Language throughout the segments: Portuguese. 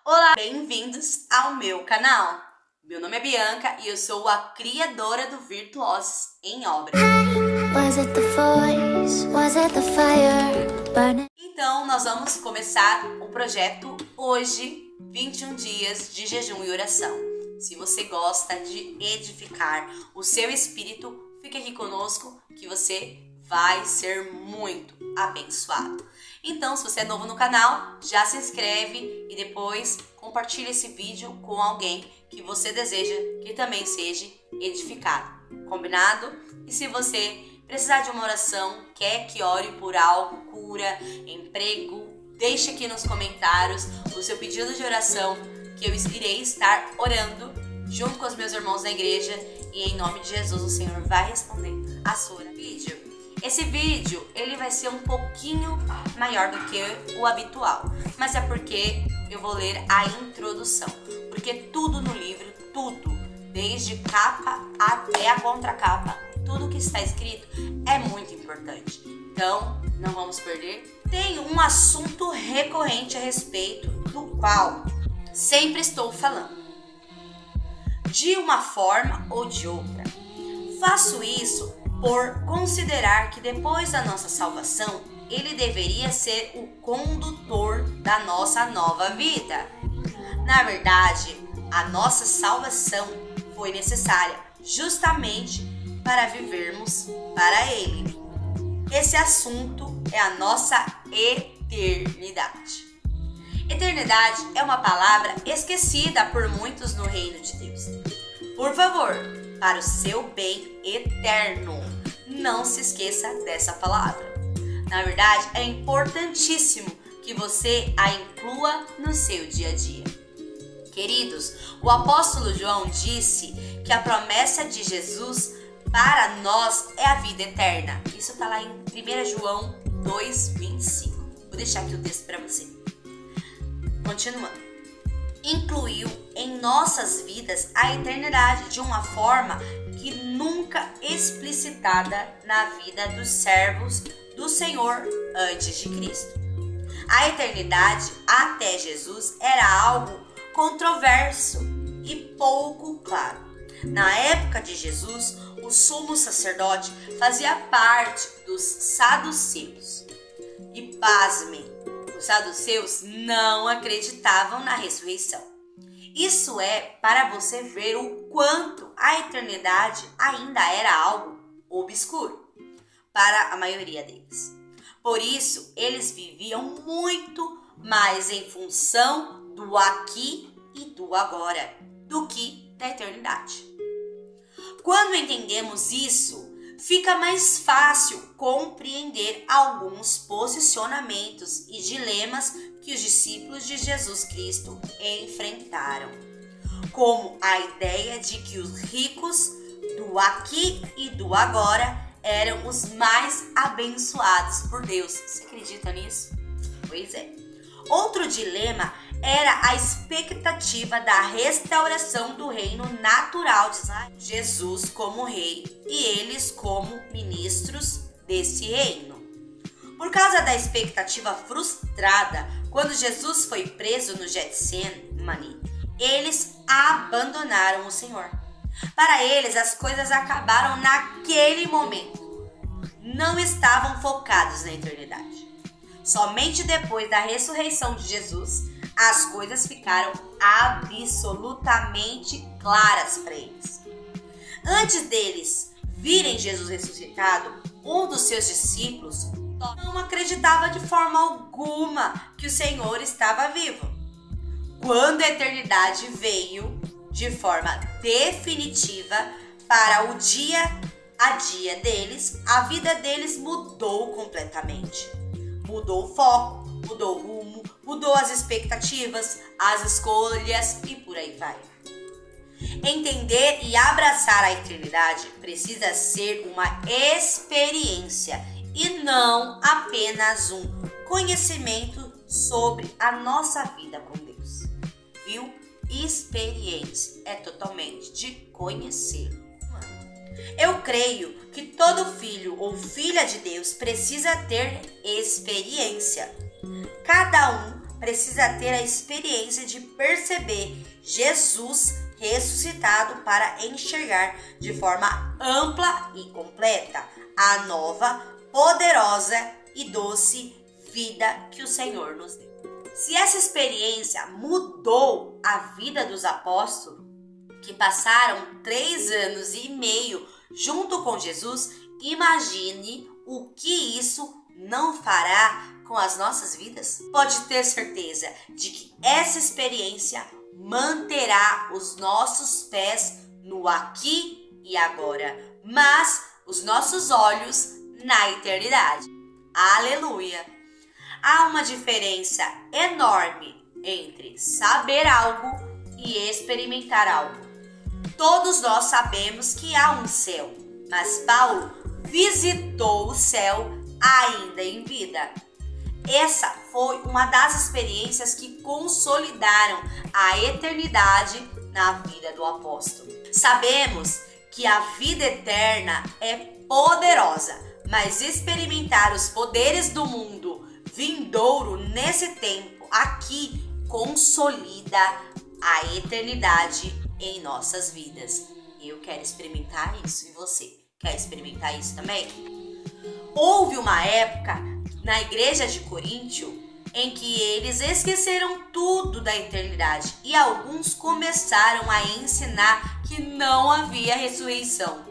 Olá, bem-vindos ao meu canal. Meu nome é Bianca e eu sou a criadora do Virtuosos em Obra. Então, nós vamos começar o projeto hoje, 21 dias de jejum e oração. Se você gosta de edificar o seu espírito, fique aqui conosco que você vai ser muito abençoado. Então, se você é novo no canal, já se inscreve e depois compartilhe esse vídeo com alguém que você deseja que também seja edificado. Combinado? E se você precisar de uma oração, quer que ore por algo, cura, emprego, deixe aqui nos comentários o seu pedido de oração, que eu irei estar orando junto com os meus irmãos na igreja e em nome de Jesus o Senhor vai responder a sua vídeo. Esse vídeo, ele vai ser um pouquinho maior do que o habitual, mas é porque eu vou ler a introdução, porque tudo no livro, tudo, desde capa até a contracapa, tudo que está escrito é muito importante. Então, não vamos perder. Tem um assunto recorrente a respeito do qual sempre estou falando, de uma forma ou de outra. Faço isso por considerar que depois da nossa salvação, ele deveria ser o condutor da nossa nova vida. Na verdade, a nossa salvação foi necessária justamente para vivermos para ele. Esse assunto é a nossa eternidade. Eternidade é uma palavra esquecida por muitos no reino de Deus. Por favor, para o seu bem eterno, não se esqueça dessa palavra. Na verdade, é importantíssimo que você a inclua no seu dia a dia. Queridos, o apóstolo João disse que a promessa de Jesus para nós é a vida eterna. Isso está lá em 1 João 2,25. Vou deixar aqui o texto para você. Continuando. Incluiu em nossas vidas a eternidade de uma forma que nunca explicitada na vida dos servos do Senhor antes de Cristo. A eternidade até Jesus era algo controverso e pouco claro. Na época de Jesus, o sumo sacerdote fazia parte dos saduceus. E pasmem, os saduceus não acreditavam na ressurreição. Isso é para você ver o quanto a eternidade ainda era algo obscuro para a maioria deles. Por isso, eles viviam muito mais em função do aqui e do agora do que da eternidade. Quando entendemos isso, fica mais fácil compreender alguns posicionamentos e dilemas que os discípulos de Jesus Cristo enfrentaram, como a ideia de que os ricos do aqui e do agora eram os mais abençoados por Deus. Você acredita nisso? Pois é. Outro dilema era a expectativa da restauração do reino natural de Israel. Jesus como rei e eles como ministros desse reino. Por causa da expectativa frustrada, quando Jesus foi preso no Getsemane, eles abandonaram o Senhor. Para eles, as coisas acabaram naquele momento. Não estavam focados na eternidade. Somente depois da ressurreição de Jesus, as coisas ficaram absolutamente claras para eles. Antes deles virem Jesus ressuscitado, um dos seus discípulos não acreditava de forma alguma que o Senhor estava vivo. Quando a eternidade veio de forma definitiva para o dia a dia deles, a vida deles mudou completamente. Mudou o foco, mudou o rumo, mudou as expectativas, as escolhas e por aí vai. Entender e abraçar a eternidade precisa ser uma experiência e não apenas um conhecimento sobre a nossa vida com Deus. Viu? Experiência é totalmente de conhecer. Eu creio que todo filho ou filha de Deus precisa ter experiência. Cada um precisa ter a experiência de perceber Jesus ressuscitado para enxergar de forma ampla e completa a nova, poderosa e doce vida que o Senhor nos deu. Se essa experiência mudou a vida dos apóstolos, que passaram 3 anos e meio junto com Jesus, imagine o que isso não fará com as nossas vidas. Pode ter certeza de que essa experiência manterá os nossos pés no aqui e agora, mas os nossos olhos na eternidade. Aleluia! Há uma diferença enorme entre saber algo e experimentar algo. Todos nós sabemos que há um céu, mas Paulo visitou o céu ainda em vida. Essa foi uma das experiências que consolidaram a eternidade na vida do apóstolo. Sabemos que a vida eterna é poderosa, mas experimentar os poderes do mundo vindouro nesse tempo aqui consolida a eternidade em nossas vidas. Eu quero experimentar isso, e você quer experimentar isso também? Houve uma época na igreja de Coríntio em que eles esqueceram tudo da eternidade e alguns começaram a ensinar que não havia ressurreição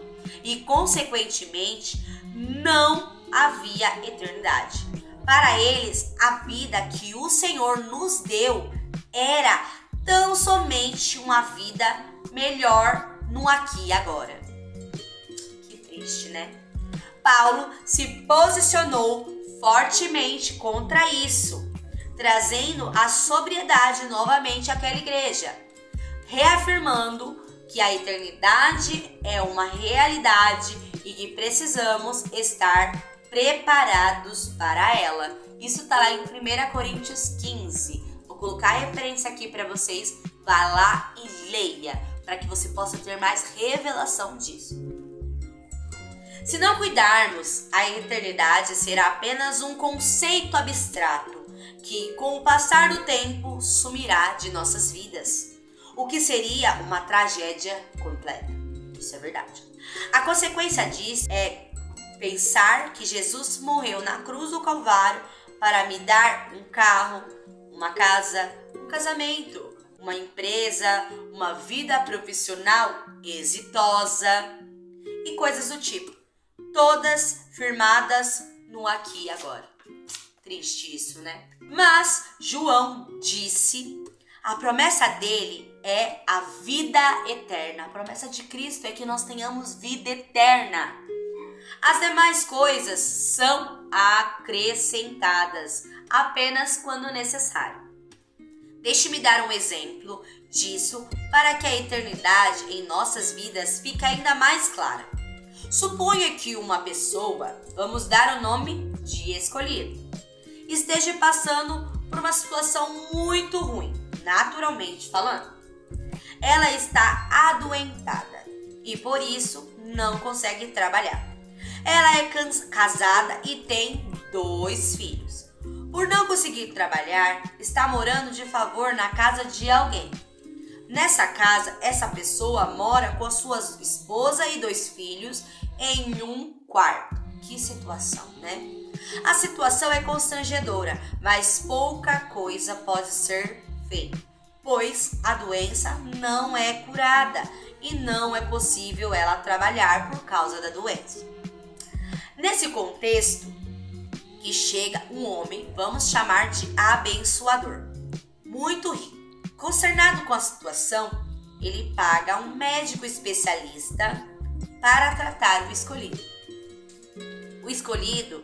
e, consequentemente, não havia eternidade. Para eles, a vida que o Senhor nos deu era tão somente uma vida melhor no aqui e agora. Que triste, né? Paulo se posicionou fortemente contra isso, trazendo a sobriedade novamente àquela igreja, reafirmando que a eternidade é uma realidade e que precisamos estar preparados para ela. Isso está lá em 1 Coríntios 15. Vou colocar a referência aqui para vocês. Vá lá e leia, para que você possa ter mais revelação disso. Se não cuidarmos, a eternidade será apenas um conceito abstrato que, com o passar do tempo, sumirá de nossas vidas, o que seria uma tragédia completa. Isso é verdade. A consequência disso é pensar que Jesus morreu na cruz do Calvário para me dar um carro, uma casa, um casamento, uma empresa, uma vida profissional exitosa e coisas do tipo. Todas firmadas no aqui e agora. Triste isso, né? Mas João disse, a promessa dele é a vida eterna. A promessa de Cristo é que nós tenhamos vida eterna. As demais coisas são acrescentadas apenas quando necessário. Deixe-me dar um exemplo disso para que a eternidade em nossas vidas fique ainda mais clara. Suponha que uma pessoa, vamos dar o nome de escolhido, esteja passando por uma situação muito ruim, naturalmente falando. Ela está adoentada e por isso não consegue trabalhar. Ela é casada e tem 2 filhos. Por não conseguir trabalhar, está morando de favor na casa de alguém. Nessa casa, essa pessoa mora com a sua esposa e 2 filhos em um quarto. Que situação, né? A situação é constrangedora, mas pouca coisa pode ser feita, pois a doença não é curada e não é possível ela trabalhar por causa da doença. Nesse contexto que chega um homem, vamos chamar de abençoador, muito rico. Consternado com a situação, ele paga um médico especialista para tratar o escolhido. O escolhido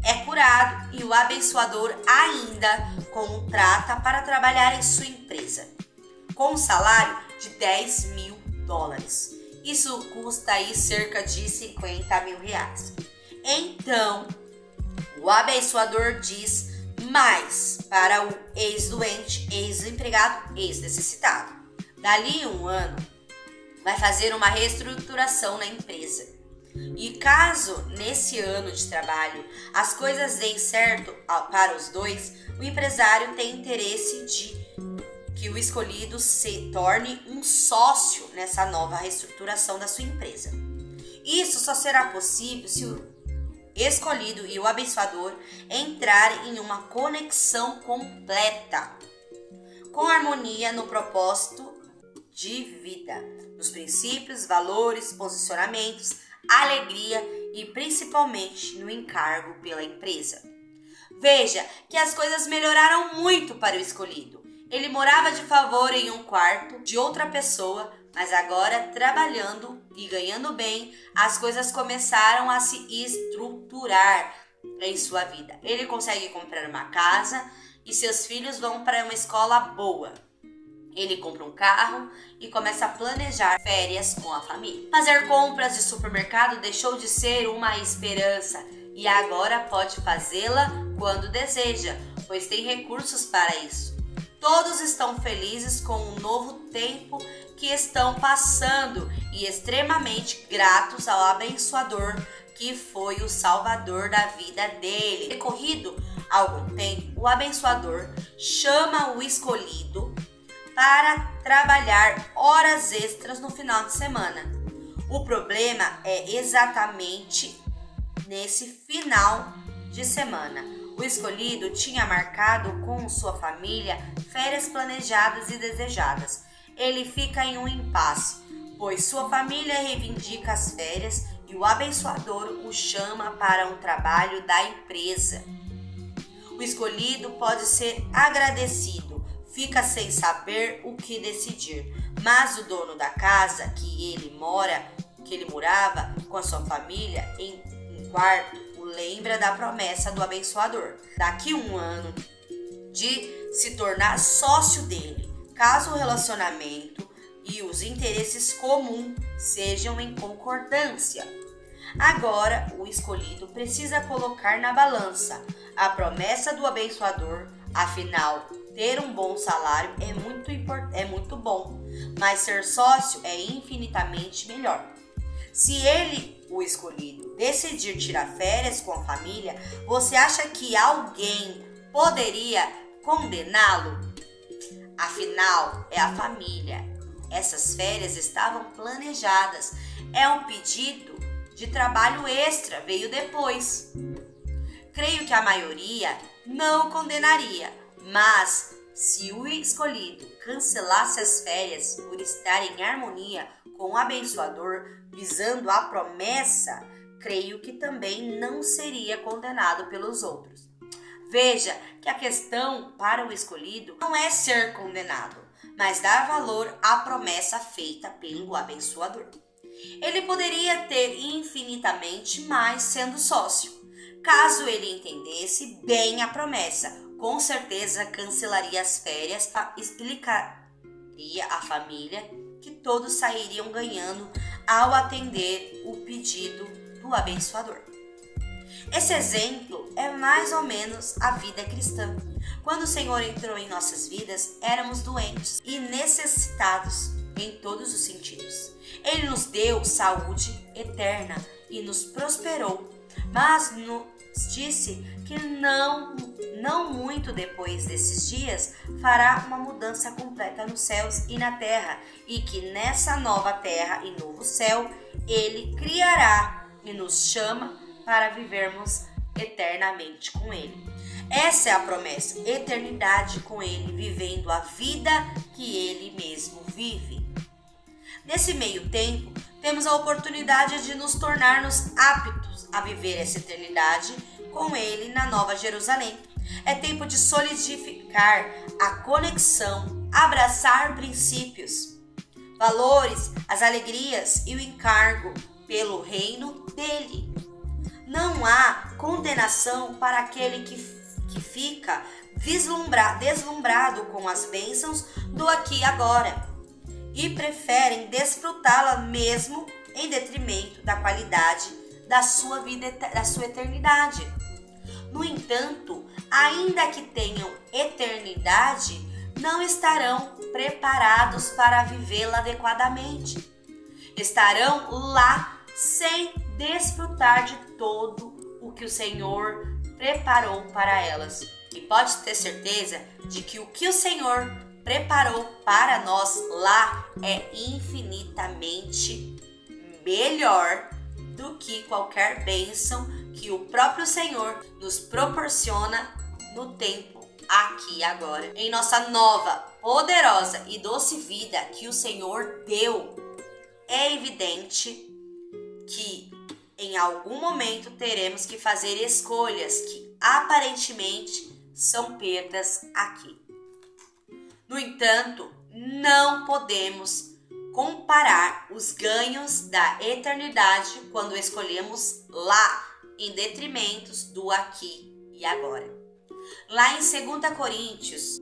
é curado e o abençoador ainda contrata para trabalhar em sua empresa, com um salário de $10.000. Isso custa aí cerca de R$50.000. Então, o abençoador diz mais para o ex-doente, ex-empregado, ex-necessitado. Dali 1 ano, vai fazer uma reestruturação na empresa. E caso nesse ano de trabalho as coisas deem certo para os 2, O empresário tem interesse de que o escolhido se torne um sócio nessa nova reestruturação da sua empresa. Isso só será possível se o escolhido e o abençoador entrarem em uma conexão completa, com harmonia no propósito de vida, nos princípios, valores, posicionamentos, alegria e principalmente no encargo pela empresa. Veja que as coisas melhoraram muito para o escolhido. Ele morava de favor em um quarto de outra pessoa, mas agora, trabalhando e ganhando bem, as coisas começaram a se estruturar em sua vida. Ele consegue comprar uma casa e seus filhos vão para uma escola boa. Ele compra um carro e começa a planejar férias com a família. Fazer compras de supermercado deixou de ser uma esperança e agora pode fazê-la quando deseja, pois tem recursos para isso. Todos estão felizes com o novo tempo que estão passando e extremamente gratos ao abençoador que foi o salvador da vida dele. Decorrido algum tempo, o abençoador chama o escolhido para trabalhar horas extras no final de semana. O problema é exatamente nesse final de semana. O escolhido tinha marcado com sua família férias planejadas e desejadas. Ele fica em um impasse, pois sua família reivindica as férias e o abençoador o chama para um trabalho da empresa. O escolhido pode ser agradecido, fica sem saber o que decidir, mas o dono da casa que ele morava com a sua família em um quarto, lembra da promessa do abençoador, daqui um ano, de se tornar sócio dele, caso o relacionamento e os interesses comuns sejam em concordância. Agora, o escolhido precisa colocar na balança a promessa do abençoador, afinal, ter um bom salário é muito bom, mas ser sócio é infinitamente melhor. Se ele, o escolhido, decidir tirar férias com a família, você acha que alguém poderia condená-lo? Afinal, é a família. Essas férias estavam planejadas. É um pedido de trabalho extra, veio depois. Creio que a maioria não condenaria, mas se o escolhido cancelasse as férias por estar em harmonia com o abençoador, visando a promessa, creio que também não seria condenado pelos outros. Veja que a questão para o escolhido não é ser condenado, mas dar valor à promessa feita pelo abençoador. Ele poderia ter infinitamente mais sendo sócio. Caso ele entendesse bem a promessa, com certeza cancelaria as férias, explicaria à família que todos sairiam ganhando ao atender o pedido do abençoador. Esse exemplo é mais ou menos a vida cristã. Quando o Senhor entrou em nossas vidas, éramos doentes e necessitados em todos os sentidos. Ele nos deu saúde eterna e nos prosperou, mas nos disse que não muito depois desses dias fará uma mudança completa nos céus e na terra, e que nessa nova terra e novo céu ele criará e nos chama para vivermos eternamente com ele. Essa é a promessa, eternidade com ele, vivendo a vida que ele mesmo vive. Nesse meio tempo, temos a oportunidade de nos tornarmos aptos a viver essa eternidade com ele na Nova Jerusalém. É tempo de solidificar a conexão, abraçar princípios, valores, as alegrias e o encargo pelo reino dele. Não há condenação para aquele que fica deslumbrado com as bênçãos do aqui e agora e preferem desfrutá-la mesmo em detrimento da qualidade da sua vida, da sua eternidade. No entanto, ainda que tenham eternidade, não estarão preparados para vivê-la adequadamente. Estarão lá sem desfrutar de todo o que o Senhor preparou para elas. E pode ter certeza de que o que o Senhor preparou para nós lá é infinitamente melhor do que qualquer bênção que o próprio Senhor nos proporciona no tempo aqui e agora. Em nossa nova, poderosa e doce vida que o Senhor deu, é evidente que em algum momento teremos que fazer escolhas que aparentemente são perdas aqui. No entanto, não podemos comparar os ganhos da eternidade quando escolhemos lá em detrimento do aqui e agora. Lá em 2 Coríntios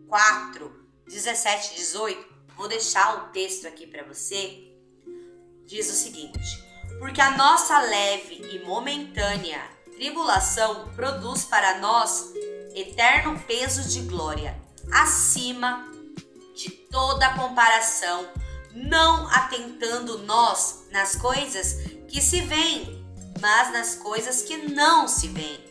4, 17 e 18, vou deixar o texto aqui para você, diz o seguinte: porque a nossa leve e momentânea tribulação produz para nós eterno peso de glória, acima de toda comparação, não atentando nós nas coisas que se veem, mas nas coisas que não se veem.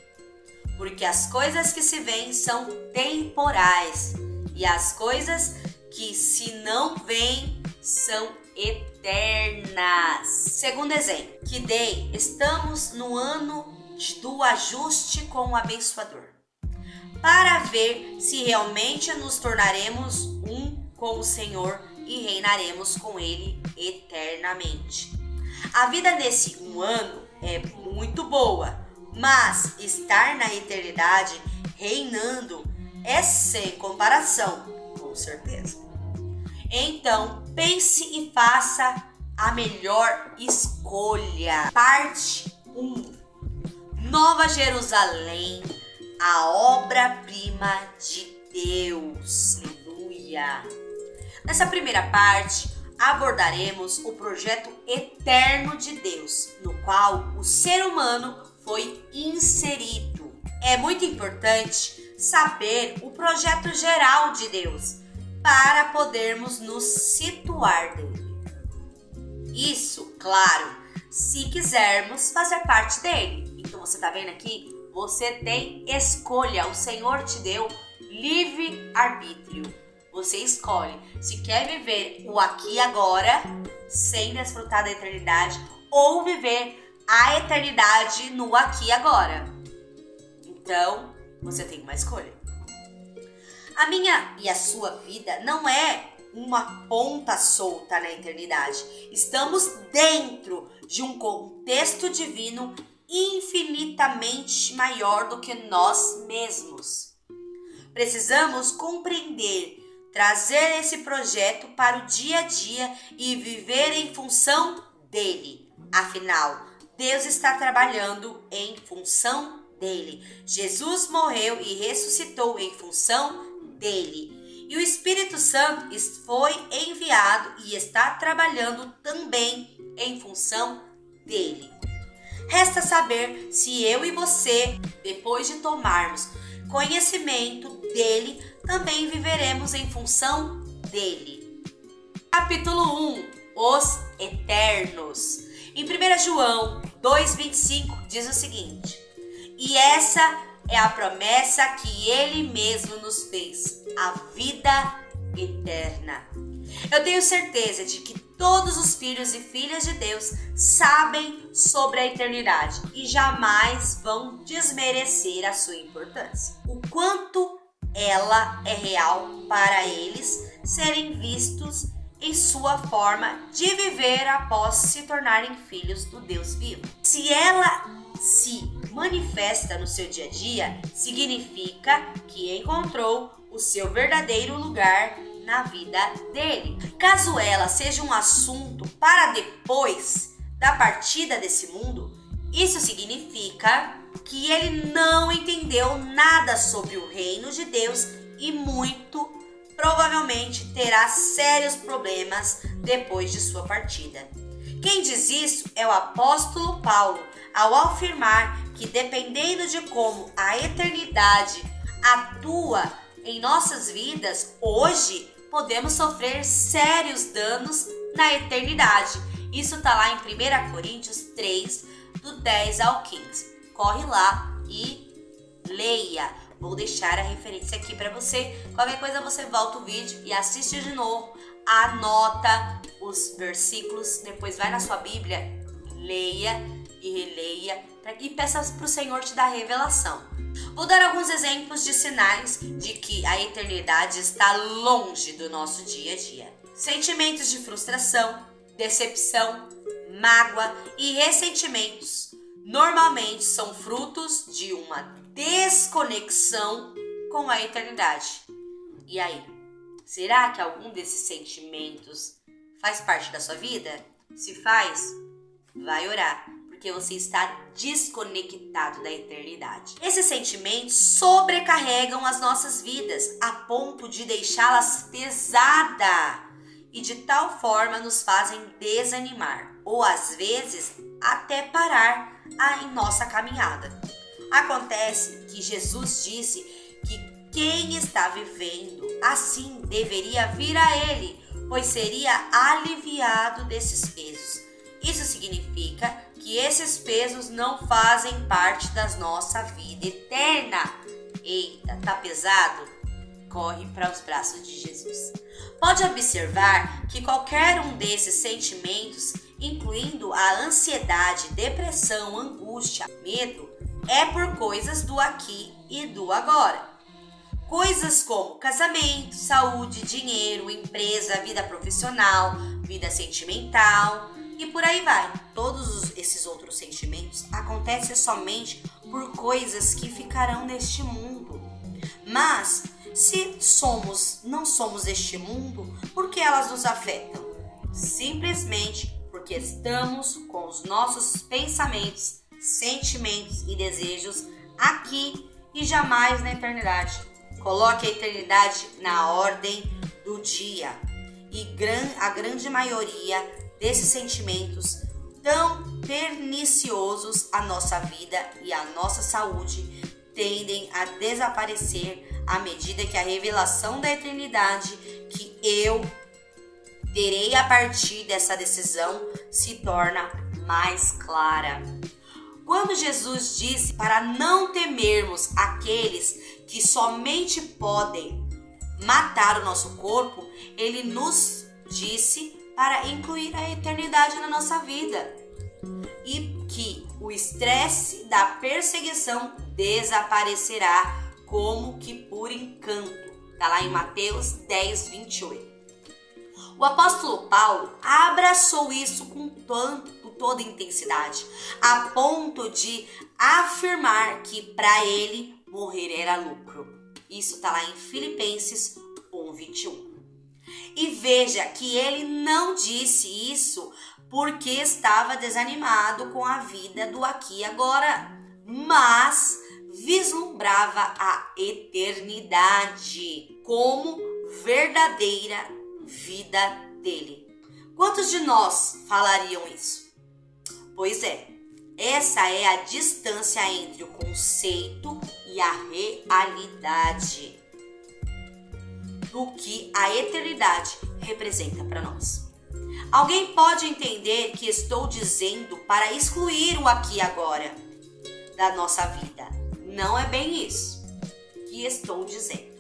Porque as coisas que se veem são temporais, e as coisas que se não veem são eternas. Segundo exemplo que dei, estamos no ano do ajuste com o abençoador, para ver se realmente nos tornaremos um com o Senhor e reinaremos com Ele eternamente. A vida nesse um ano é muito boa, mas estar na eternidade reinando é sem comparação, com certeza. Então, pense e faça a melhor escolha. Parte 1. Nova Jerusalém, a obra-prima de Deus. Aleluia! Nessa primeira parte, abordaremos o projeto eterno de Deus, no qual o ser humano foi inserido. É muito importante saber o projeto geral de Deus para podermos nos situar dele. Isso, claro, se quisermos fazer parte dele. Então você está vendo aqui? Você tem escolha. O Senhor te deu livre arbítrio. Você escolhe se quer viver o aqui e agora sem desfrutar da eternidade ou viver a eternidade no aqui e agora. Então, você tem uma escolha. A minha e a sua vida não é uma ponta solta na eternidade. Estamos dentro de um contexto divino infinitamente maior do que nós mesmos. Precisamos compreender, trazer esse projeto para o dia a dia e viver em função dele. Afinal, Deus está trabalhando em função dele. Jesus morreu e ressuscitou em função dele. E o Espírito Santo foi enviado e está trabalhando também em função dele. Resta saber se eu e você, depois de tomarmos conhecimento dele, também viveremos em função dele. Capítulo 1. Os Eternos. Em 1 João 2,25 diz o seguinte: e essa é a promessa que ele mesmo nos fez, a vida eterna. Eu tenho certeza de que todos os filhos e filhas de Deus sabem sobre a eternidade e jamais vão desmerecer a sua importância. O quanto ela é real para eles serem vistos em sua forma de viver após se tornarem filhos do Deus vivo. Se ela se manifesta no seu dia a dia, significa que encontrou o seu verdadeiro lugar na vida dele. Caso ela seja um assunto para depois da partida desse mundo, isso significa que ele não entendeu nada sobre o reino de Deus e muito provavelmente terá sérios problemas depois de sua partida. Quem diz isso é o apóstolo Paulo, ao afirmar que dependendo de como a eternidade atua em nossas vidas, hoje podemos sofrer sérios danos na eternidade. Isso está lá em 1 Coríntios 3, do 10 ao 15. Corre lá e leia, vou deixar a referência aqui para você. Qualquer coisa você volta o vídeo e assiste de novo, anota os versículos, depois vai na sua Bíblia, leia e releia e peça para o Senhor te dar revelação. Vou dar alguns exemplos de sinais de que a eternidade está longe do nosso dia a dia. Sentimentos de frustração, decepção, mágoa e ressentimentos normalmente são frutos de uma desconexão com a eternidade. E aí, será que algum desses sentimentos faz parte da sua vida? Se faz, vai orar, porque você está desconectado da eternidade. Esses sentimentos sobrecarregam as nossas vidas a ponto de deixá-las pesadas e de tal forma nos fazem desanimar ou às vezes até parar em nossa caminhada. Acontece que Jesus disse que quem está vivendo assim deveria vir a Ele, pois seria aliviado desses pesos. Isso significa que esses pesos não fazem parte da nossa vida eterna. Eita, tá pesado? Corre para os braços de Jesus. Pode observar que qualquer um desses sentimentos, incluindo a ansiedade, depressão, angústia, medo, é por coisas do aqui e do agora. Coisas como casamento, saúde, dinheiro, empresa, vida profissional, vida sentimental e por aí vai. Todos esses outros sentimentos acontecem somente por coisas que ficarão neste mundo. Mas se não somos deste mundo, por que elas nos afetam? Simplesmente porque estamos com os nossos pensamentos, sentimentos e desejos aqui e jamais na eternidade. Coloque a eternidade na ordem do dia. E a grande maioria desses sentimentos tão perniciosos à nossa vida e à nossa saúde tendem a desaparecer à medida que a revelação da eternidade que eu terei a partir dessa decisão se torna mais clara. Quando Jesus disse para não temermos aqueles que somente podem matar o nosso corpo, ele nos disse para incluir a eternidade na nossa vida e que o estresse da perseguição desaparecerá como que por encanto. Está lá em Mateus 10, 28. O apóstolo Paulo abraçou isso com toda intensidade, a ponto de afirmar que para ele morrer era lucro. Isso está lá em Filipenses 1, 21. E veja que ele não disse isso porque estava desanimado com a vida do aqui e agora, mas vislumbrava a eternidade como verdadeira vida dele. Quantos de nós falariam isso? Pois é, essa é a distância entre o conceito e a realidade do que a eternidade representa para nós. Alguém pode entender que estou dizendo para excluir o aqui e agora da nossa vida. Não é bem isso que estou dizendo.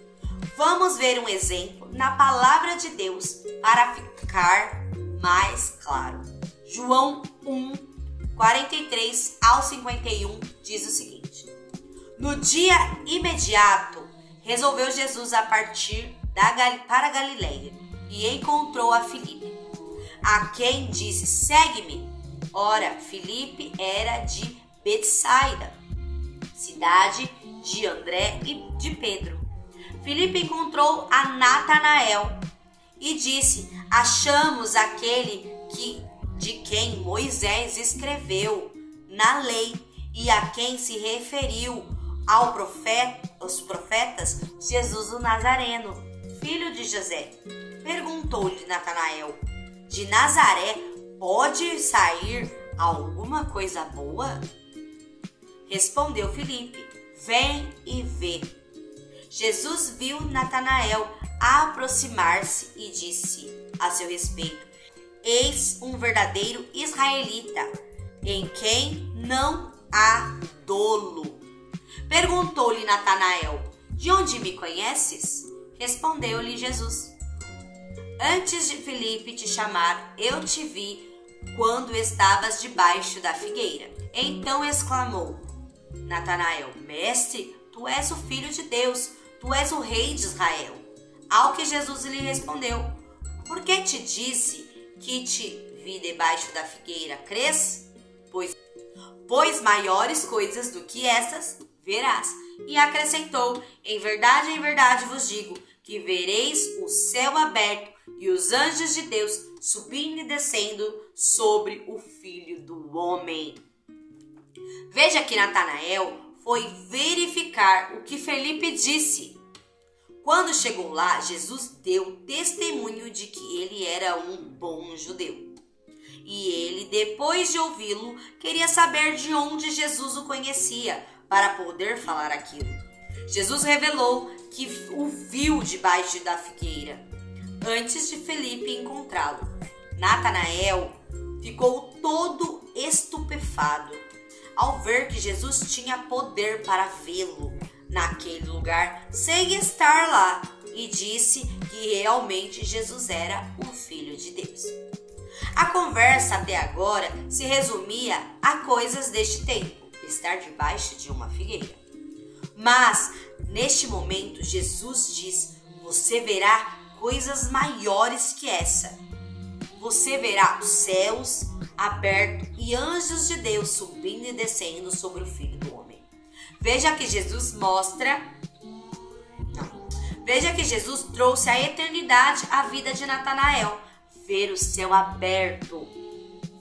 Vamos ver um exemplo na palavra de Deus para ficar mais claro. João 1, 43 ao 51 diz o seguinte: no dia imediato, resolveu Jesus a partir para Galiléia e encontrou a Filipe, a quem disse: segue-me. Ora, Filipe era de Betsaida, cidade de André e de Pedro. Filipe encontrou a Natanael e disse: achamos aquele de quem Moisés escreveu na lei e a quem se referiu os profetas, Jesus o Nazareno, filho de José. Perguntou-lhe Natanael: de Nazaré pode sair alguma coisa boa? Respondeu Filipe: vem e vê. Jesus viu Natanael aproximar-se e disse a seu respeito: eis um verdadeiro israelita, em quem não há dolo. Perguntou-lhe Natanael: de onde me conheces? Respondeu-lhe Jesus: Antes de Felipe te chamar, eu te vi quando estavas debaixo da figueira. Então exclamou Natanael: Mestre, tu és o Filho de Deus, tu és o Rei de Israel. Ao que Jesus lhe respondeu: Por que te disse que te vi debaixo da figueira? Crês? Pois maiores coisas do que essas verás. E acrescentou: em verdade vos digo, que vereis o céu aberto e os anjos de Deus subindo e descendo sobre o Filho do Homem. Veja que Natanael foi verificar o que Felipe disse. Quando chegou lá, Jesus deu testemunho de que ele era um bom judeu. E ele, depois de ouvi-lo, queria saber de onde Jesus o conhecia para poder falar aquilo. Jesus revelou que o viu debaixo da figueira, antes de Felipe encontrá-lo. Natanael ficou todo estupefado ao ver que Jesus tinha poder para vê-lo naquele lugar sem estar lá, e disse que realmente Jesus era o Filho de Deus. A conversa até agora se resumia a coisas deste tempo, estar debaixo de uma figueira. Mas, neste momento, Jesus diz: você verá coisas maiores que essa. Você verá os céus abertos e anjos de Deus subindo e descendo sobre o Filho do Homem. Veja que Jesus trouxe a eternidade à vida de Natanael. Ver o céu aberto,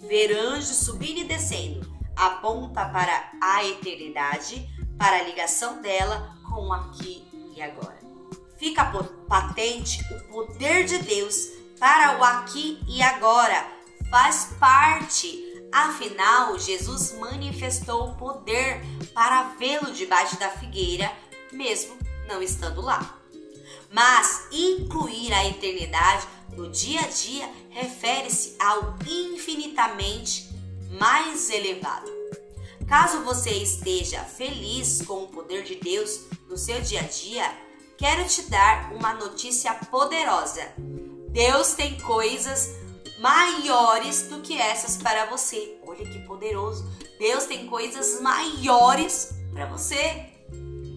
ver anjos subindo e descendo, aponta para a eternidade, para a ligação dela com o aqui e agora. Fica patente o poder de Deus para o aqui e agora, faz parte. Afinal, Jesus manifestou o poder para vê-lo debaixo da figueira, mesmo não estando lá. Mas incluir a eternidade no dia a dia refere-se ao infinitamente mais elevado. Caso você esteja feliz com o poder de Deus no seu dia a dia, quero te dar uma notícia poderosa. Deus tem coisas maiores do que essas para você. Olha que poderoso. Deus tem coisas maiores para você.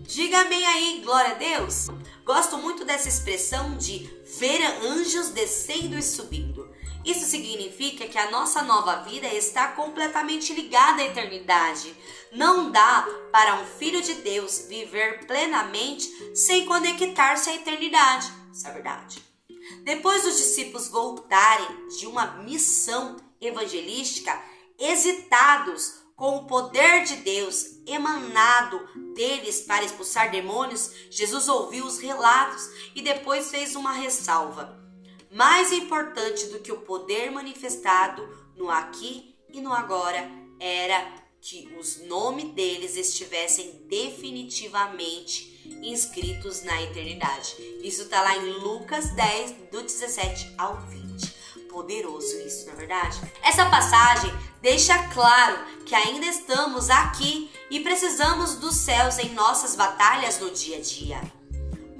Diga amém aí, glória a Deus. Gosto muito dessa expressão de ver anjos descendo e subindo. Isso significa que a nossa nova vida está completamente ligada à eternidade. Não dá para um filho de Deus viver plenamente sem conectar-se à eternidade. Isso é verdade. Depois dos discípulos voltarem de uma missão evangelística, excitados com o poder de Deus emanado deles para expulsar demônios, Jesus ouviu os relatos e depois fez uma ressalva. Mais importante do que o poder manifestado no aqui e no agora era que os nomes deles estivessem definitivamente inscritos na eternidade. Isso está lá em Lucas 10, do 17 ao 20. Poderoso isso, não é verdade? Essa passagem deixa claro que ainda estamos aqui e precisamos dos céus em nossas batalhas no dia a dia.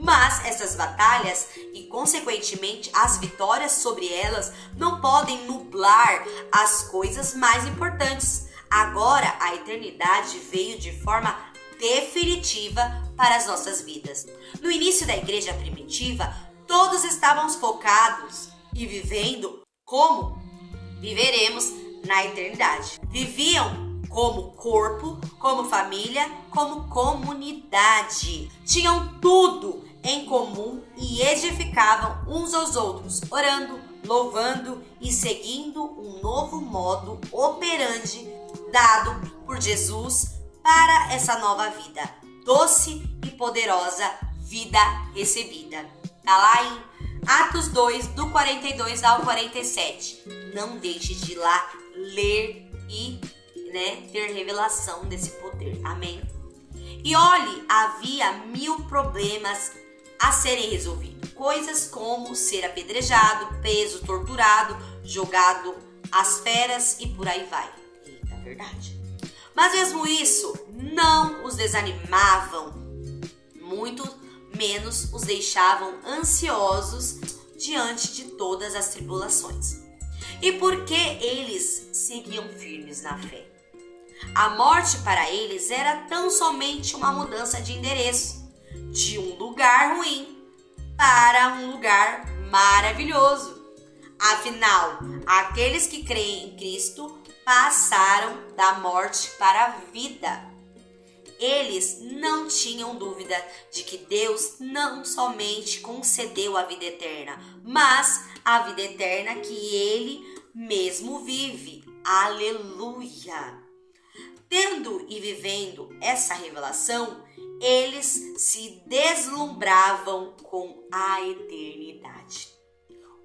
Mas essas batalhas e, consequentemente, as vitórias sobre elas não podem nublar as coisas mais importantes. Agora, a eternidade veio de forma definitiva para as nossas vidas. No início da igreja primitiva, todos estavam focados e vivendo como viveremos na eternidade. Viviam como corpo, como família, como comunidade. Tinham tudo em comum e edificavam uns aos outros, orando, louvando e seguindo um novo modo operandi dado por Jesus para essa nova vida, doce e poderosa vida recebida. Está lá em Atos 2, do 42 ao 47. Não deixe de ir lá ler e ter revelação desse poder. Amém? E olhe, havia 1000 problemas a serem resolvidos. Coisas como ser apedrejado, preso, torturado, jogado às feras e por aí vai. Eita, verdade. Mas mesmo isso não os desanimavam. menos os deixavam ansiosos diante de todas as tribulações. E por que eles seguiam firmes na fé? A morte para eles era tão somente uma mudança de endereço, de um lugar ruim para um lugar maravilhoso. Afinal, aqueles que creem em Cristo passaram da morte para a vida. Eles não tinham dúvida de que Deus não somente concedeu a vida eterna, mas a vida eterna que Ele mesmo vive. Aleluia! Tendo e vivendo essa revelação, eles se deslumbravam com a eternidade.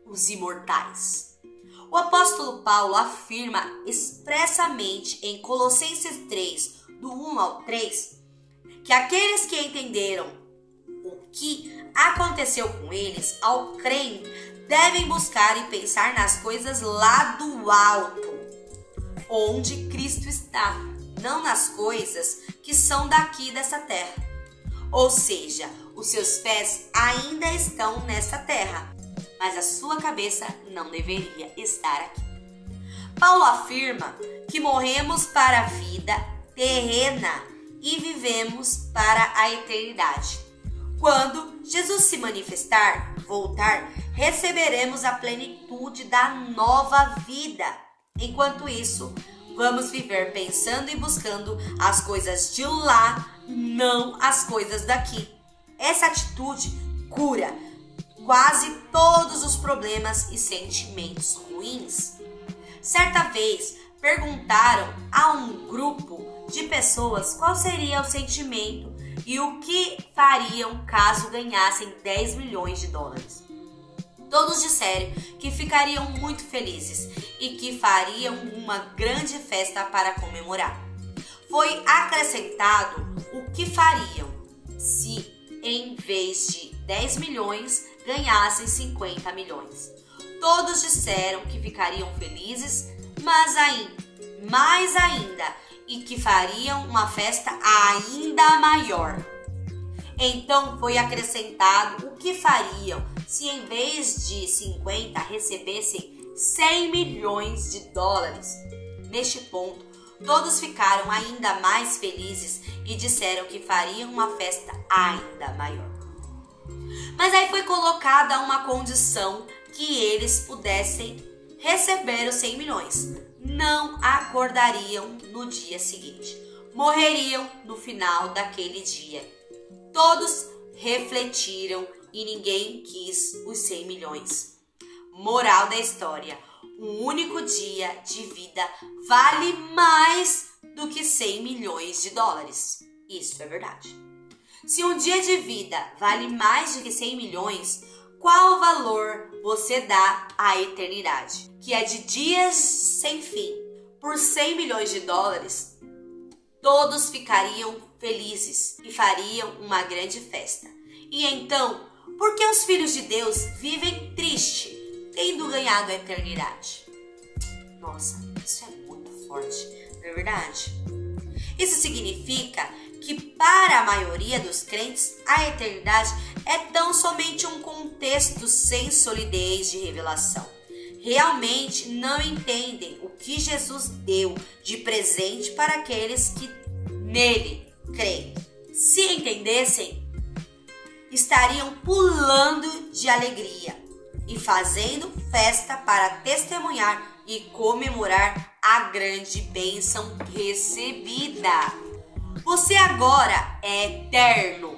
Os imortais. O apóstolo Paulo afirma expressamente em Colossenses 3, do 1 ao 3, que aqueles que entenderam o que aconteceu com eles ao crerem devem buscar e pensar nas coisas lá do alto, onde Cristo está, não nas coisas que são daqui dessa terra. Ou seja, os seus pés ainda estão nessa terra, mas a sua cabeça não deveria estar aqui. Paulo afirma que morremos para a vida terrena e vivemos para a eternidade. Quando Jesus se manifestar, voltar, receberemos a plenitude da nova vida. Enquanto isso, vamos viver pensando e buscando as coisas de lá, não as coisas daqui. Essa atitude cura quase todos os problemas e sentimentos ruins. Certa vez, perguntaram a um grupo de pessoas qual seria o sentimento e o que fariam caso ganhassem 10 milhões de dólares. Todos disseram que ficariam muito felizes e que fariam uma grande festa para comemorar. Foi acrescentado o que fariam se, em vez de 10 milhões, ganhassem 50 milhões. Todos disseram que ficariam felizes, mas mais ainda, e que fariam uma festa ainda maior. Então foi acrescentado o que fariam se, em vez de 50, recebessem 100 milhões de dólares. Neste ponto, todos ficaram ainda mais felizes e disseram que fariam uma festa ainda maior. Mas aí foi colocada uma condição que eles pudessem receber os 100 milhões. Não acordariam no dia seguinte. Morreriam no final daquele dia. Todos refletiram e ninguém quis os 100 milhões. Moral da história: um único dia de vida vale mais do que 100 milhões de dólares. Isso é verdade. Se um dia de vida vale mais do que 100 milhões, qual valor você dá à eternidade, que é de dias sem fim? Por 100 milhões de dólares, todos ficariam felizes e fariam uma grande festa. E então, por que os filhos de Deus vivem triste, tendo ganhado a eternidade? Nossa, isso é muito forte, não é verdade? Isso significa que para a maioria dos crentes, a eternidade é tão somente um contexto sem solidez de revelação. Realmente não entendem o que Jesus deu de presente para aqueles que nele creem. Se entendessem, estariam pulando de alegria e fazendo festa para testemunhar e comemorar a grande bênção recebida. Você agora é eterno.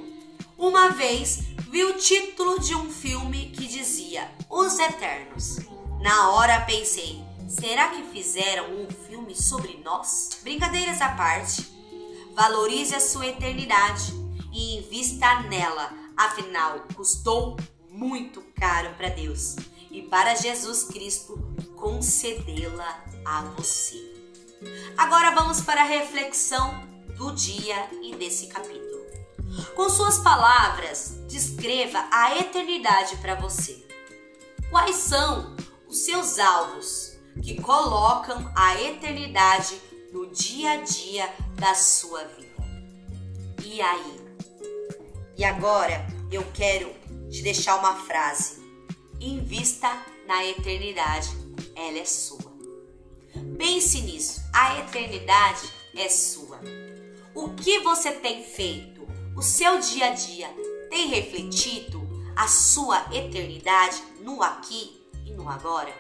Uma vez vi o título de um filme que dizia Os Eternos. Na hora pensei, será que fizeram um filme sobre nós? Brincadeiras à parte, valorize a sua eternidade e invista nela. Afinal, custou muito caro para Deus e para Jesus Cristo concedê-la a você. Agora vamos para a reflexão do dia e desse capítulo. Com suas palavras, descreva a eternidade para você. Quais são os seus alvos que colocam a eternidade no dia a dia da sua vida? E aí? E agora, eu quero te deixar uma frase. Invista na eternidade, ela é sua. Pense nisso, a eternidade é sua. O que você tem feito? O seu dia a dia tem refletido a sua eternidade no aqui e no agora?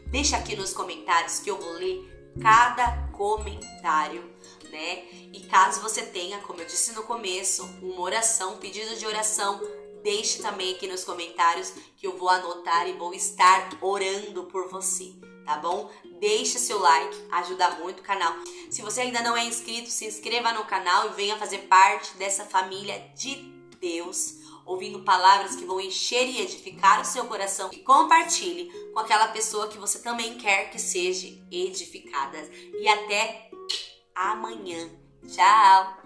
Deixa aqui nos comentários que eu vou ler cada comentário, né? E caso você tenha, como eu disse no começo, uma oração, um pedido de oração, deixe também aqui nos comentários que eu vou anotar e vou estar orando por você, tá bom? Deixa seu like, ajuda muito o canal. Se você ainda não é inscrito, se inscreva no canal e venha fazer parte dessa família de Deus, ouvindo palavras que vão encher e edificar o seu coração. E compartilhe com aquela pessoa que você também quer que seja edificada. E até amanhã. Tchau!